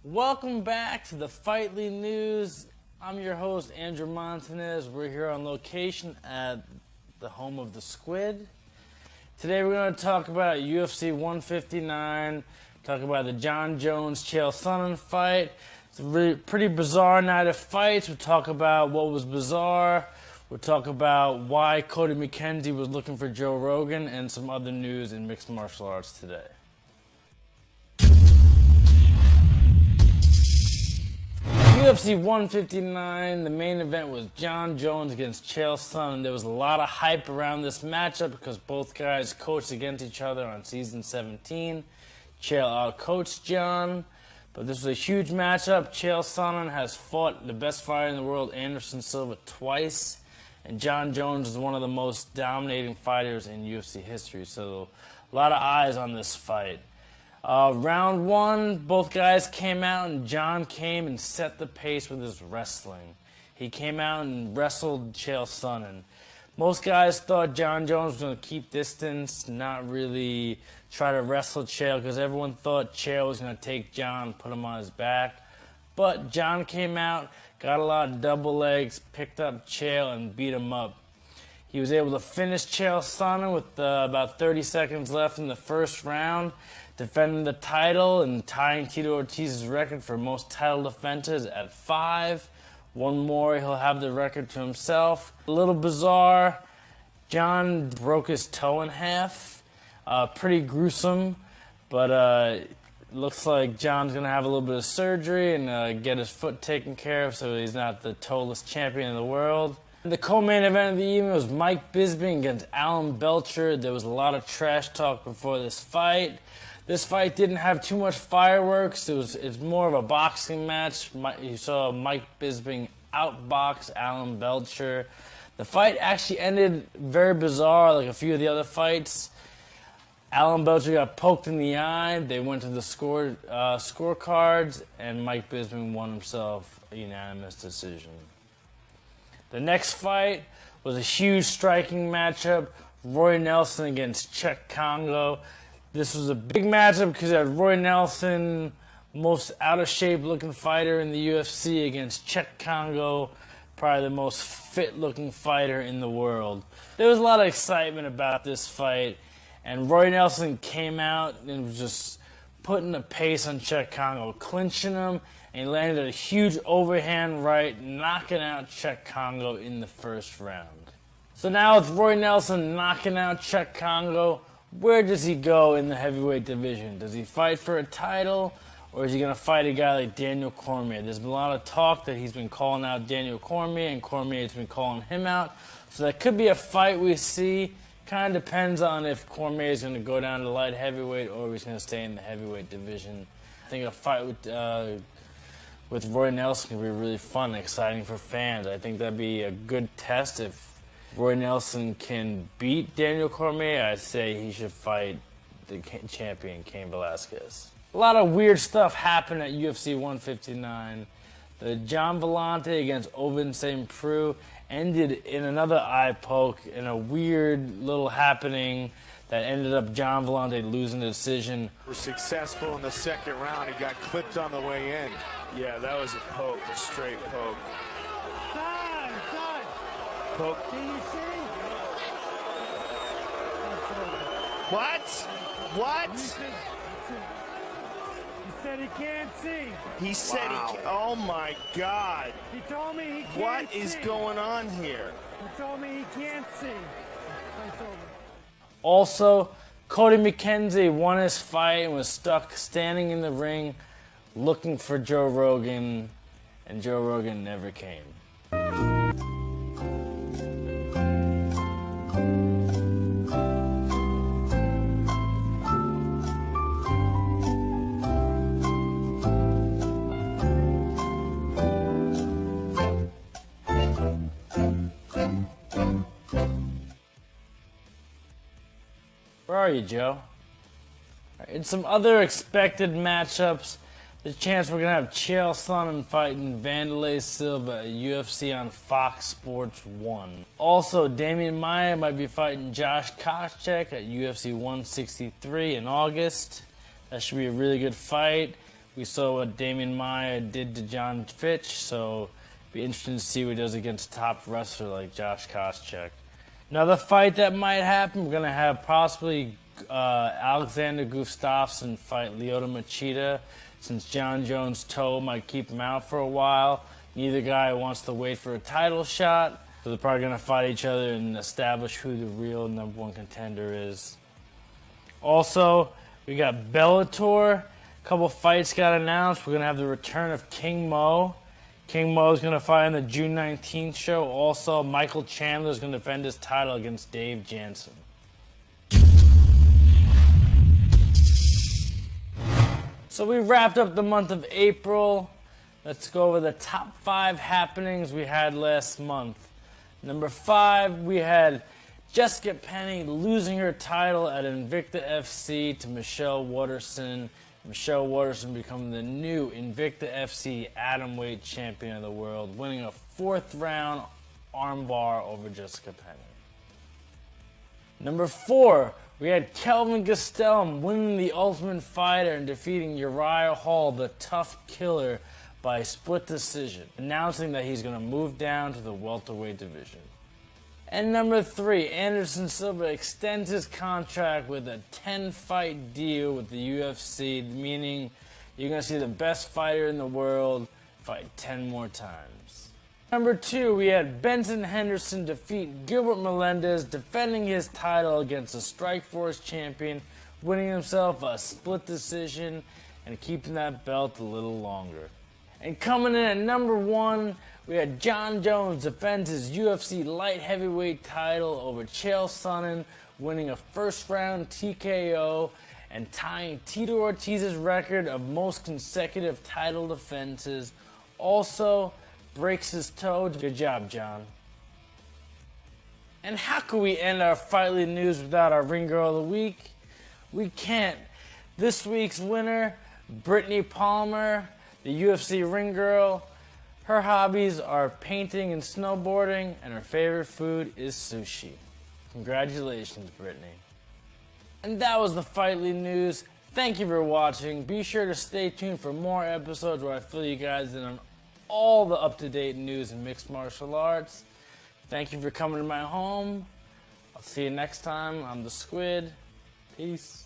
Welcome back to the Fightly News. I'm your host, Andrew Montanez. We're here on location at the home of the Squid. Today we're going to talk about UFC 159, talk about the Jon Jones-Chael Sonnen fight. It's a really pretty bizarre night of fights. We'll talk about what was bizarre. We'll talk about why Cody McKenzie was looking for Joe Rogan and some other news in mixed martial arts today. UFC 159, the main event was Jon Jones against Chael Sonnen. There was a lot of hype around this matchup because both guys coached against each other on season 17. Chael outcoached Jon, but this was a huge matchup. Chael Sonnen has fought the best fighter in the world, Anderson Silva, twice, and Jon Jones is one of the most dominating fighters in UFC history, so a lot of eyes on this fight. Round one, both guys came out, and Jon came and set the pace with his wrestling. He came out and wrestled Chael Sonnen. Most guys thought Jon Jones was going to keep distance, not really try to wrestle Chael, because everyone thought Chael was going to take Jon, put him on his back. But Jon came out, got a lot of double legs, picked up Chael, and beat him up. He was able to finish Chael Sonnen with about 30 seconds left in the first round, defending the title and tying Tito Ortiz's record for most title defenses at 5. One more, he'll have the record to himself. A little bizarre, Jon broke his toe in half. Pretty gruesome, but looks like Jon's going to have a little bit of surgery and get his foot taken care of so he's not the toeless champion of the world. The co-main event of the evening was Mike Bisping against Alan Belcher. There was a lot of trash talk before this fight. This fight didn't have too much fireworks. It's more of a boxing match. You saw Mike Bisping outbox Alan Belcher. The fight actually ended very bizarre, like a few of the other fights. Alan Belcher got poked in the eye. They went to the scorecards, and Mike Bisping won himself a unanimous decision. The next fight was a huge striking matchup. Roy Nelson against Czech Congo. This was a big matchup because you had Roy Nelson, most out-of-shape looking fighter in the UFC, against Czech Congo, probably the most fit-looking fighter in the world. There was a lot of excitement about this fight, and Roy Nelson came out and was just putting the pace on Czech Congo, clinching him, and he landed a huge overhand right, knocking out Czech Congo in the first round. So now with Roy Nelson knocking out Czech Congo, where does he go in the heavyweight division? Does he fight for a title, or is he going to fight a guy like Daniel Cormier? There's been a lot of talk that he's been calling out Daniel Cormier, and Cormier's been calling him out. So that could be a fight we see. Kind of depends on if Cormier is going to go down to light heavyweight or if he's going to stay in the heavyweight division. I think a fight with Roy Nelson could be really fun and exciting for fans. I think that'd be a good test. If Roy Nelson can beat Daniel Cormier, I'd say he should fight the champion, Cain Velasquez. A lot of weird stuff happened at UFC 159. The John Vellante against Ovin St. Preux ended in another eye poke in a weird little happening that ended up John Vellante losing the decision. Were successful in the second round. He got clipped on the way in. Yeah, that was a poke, a straight poke. Time. Poke. Can you see? What? He said he can't see. He said oh my God. He told me he can't see. What is going on here? He told me he can't see. Fight's over. Also, Cody McKenzie won his fight and was stuck standing in the ring looking for Joe Rogan, and Joe Rogan never came. Where are you, Joe? In some other expected matchups, the chance we're going to have Chael Sonnen fighting Wanderlei Silva at UFC on Fox Sports 1. Also, Damian Maia might be fighting Josh Koscheck at UFC 163 in August. That should be a really good fight. We saw what Damian Maya did to John Fitch, so be interesting to see what he does against a top wrestler like Josh Koscheck. Another fight that might happen, we're going to have possibly Alexander Gustafsson fight Lyoto Machida, since John Jones' toe might keep him out for a while. Neither guy wants to wait for a title shot, so they're probably going to fight each other and establish who the real number one contender is. Also, we got Bellator. A couple fights got announced. We're going to have the return of King Mo. King Mo is going to fight on the June 19th show. Also, Michael Chandler is going to defend his title against Dave Jansen. So we wrapped up the month of April. Let's go over the top 5 happenings we had last month. Number 5, we had Jessica Penny losing her title at Invicta FC to Michelle Waterson. Michelle Waterson becoming the new Invicta FC Atomweight Champion of the World, winning a 4th round armbar over Jessica Penny. Number 4, we had Kelvin Gastelum winning the Ultimate Fighter and defeating Uriah Hall, the Tough Killer, by split decision, announcing that he's going to move down to the welterweight division. And number 3, Anderson Silva extends his contract with a 10-fight deal with the UFC, meaning you're going to see the best fighter in the world fight 10 more times. Number 2, we had Benson Henderson defeat Gilbert Melendez, defending his title against the Strikeforce champion, winning himself a split decision and keeping that belt a little longer. And coming in at number 1, we had John Jones defend his UFC light heavyweight title over Chael Sonnen, winning a first-round TKO and tying Tito Ortiz's record of most consecutive title defenses. Also, breaks his toe. Good job, John. And how could we end our Fightly news without our Ring Girl of the Week? We can't. This week's winner, Brittany Palmer, the UFC Ring Girl. Her hobbies are painting and snowboarding, and her favorite food is sushi. Congratulations, Brittany. And that was the Fightly news. Thank you for watching. Be sure to stay tuned for more episodes where I fill you guys in on all the up-to-date news in mixed martial arts. Thank you for coming to my home. I'll see you next time. I'm the Squid. Peace.